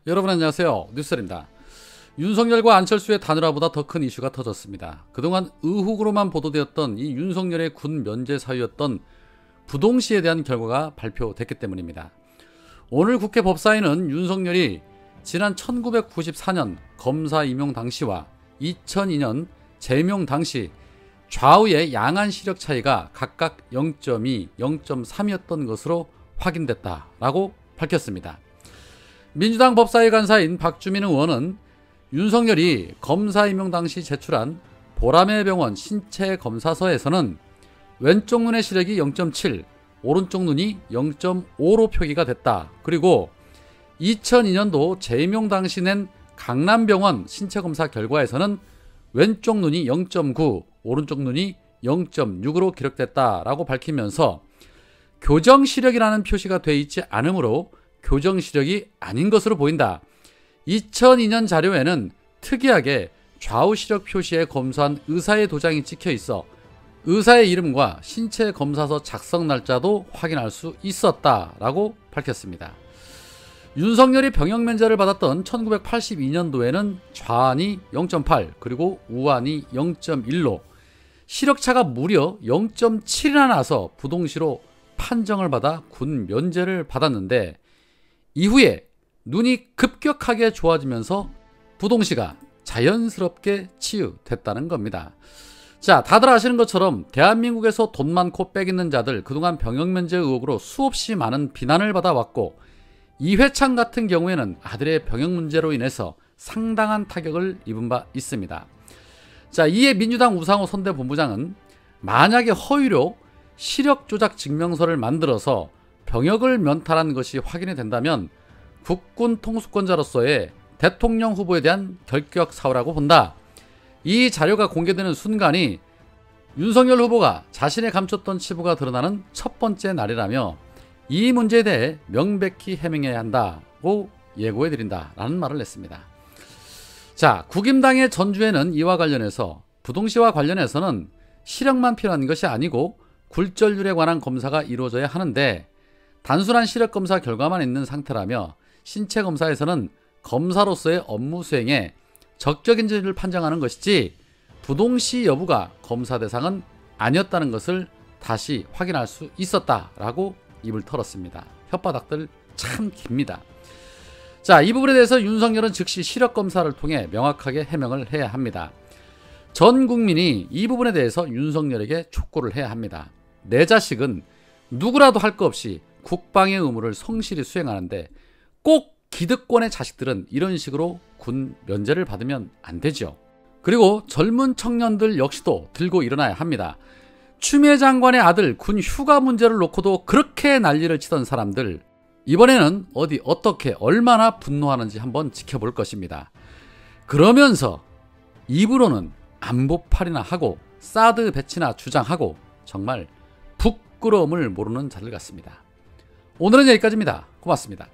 여러분 안녕하세요. 뉴스입니다. 윤석열과 안철수의 단일화보다 더 큰 이슈가 터졌습니다. 그동안 의혹으로만 보도되었던 이 윤석열의 군 면제 사유였던 부동시에 대한 결과가 발표됐기 때문입니다. 오늘 국회 법사위는 윤석열이 지난 1994년 검사 임용 당시와 2002년 재임용 당시 좌우의 양안 시력 차이가 각각 0.2, 0.3이었던 것으로 확인됐다라고 밝혔습니다. 민주당 법사위 간사인 박주민 의원은 윤석열이 검사 임용 당시 제출한 보라매 병원 신체 검사서에서는 왼쪽 눈의 시력이 0.7, 오른쪽 눈이 0.5로 표기가 됐다. 그리고 2002년도 재임용 당시 낸 강남병원 신체 검사 결과에서는 왼쪽 눈이 0.9, 오른쪽 눈이 0.6으로 기록됐다라고 밝히면서 교정 시력이라는 표시가 되어 있지 않으므로 교정 시력이 아닌 것으로 보인다. 2002년 자료에는 특이하게 좌우 시력 표시에 검사한 의사의 도장이 찍혀 있어 의사의 이름과 신체 검사서 작성 날짜도 확인할 수 있었다라고 밝혔습니다. 윤석열이 병역 면제를 받았던 1982년도에는 좌안이 0.8 그리고 우안이 0.1로 시력차가 무려 0.7이나 나서 부동시로 판정을 받아 군 면제를 받았는데 이후에 눈이 급격하게 좋아지면서 부동시가 자연스럽게 치유됐다는 겁니다. 자, 다들 아시는 것처럼 대한민국에서 돈 많고 빽 있는 자들 그동안 병역 면제 의혹으로 수없이 많은 비난을 받아왔고 이회창 같은 경우에는 아들의 병역 문제로 인해서 상당한 타격을 입은 바 있습니다. 자, 이에 민주당 우상호 선대본부장은 만약에 허위로 시력 조작 증명서를 만들어서 병역을 면탈한 것이 확인이 된다면 국군 통수권자로서의 대통령 후보에 대한 결격 사유라고 본다. 이 자료가 공개되는 순간이 윤석열 후보가 자신의 감췄던 치부가 드러나는 첫 번째 날이라며 이 문제에 대해 명백히 해명해야 한다고 예고해드린다 라는 말을 냈습니다. 자, 국임당의 전주에는 이와 관련해서 부동시와 관련해서는 시력만 필요한 것이 아니고 굴절률에 관한 검사가 이루어져야 하는데 단순한 시력검사 결과만 있는 상태라며 신체 검사에서는 검사로서의 업무 수행에 적격인지를 판정하는 것이지 부동시 여부가 검사 대상은 아니었다는 것을 다시 확인할 수 있었다라고 입을 털었습니다. 혓바닥들 참 깁니다. 자, 이 부분에 대해서 윤석열은 즉시 시력검사를 통해 명확하게 해명을 해야 합니다. 전 국민이 이 부분에 대해서 윤석열에게 촉구를 해야 합니다. 내 자식은 누구라도 할 것 없이 국방의 의무를 성실히 수행하는데 꼭 기득권의 자식들은 이런 식으로 군 면제를 받으면 안 되죠. 그리고 젊은 청년들 역시도 들고 일어나야 합니다. 추미애 장관의 아들 군 휴가 문제를 놓고도 그렇게 난리를 치던 사람들 이번에는 어떻게 얼마나 분노하는지 한번 지켜볼 것입니다. 그러면서 입으로는 안보팔이나 하고 사드 배치나 주장하고 정말 부끄러움을 모르는 자들 같습니다. 오늘은 여기까지입니다. 고맙습니다.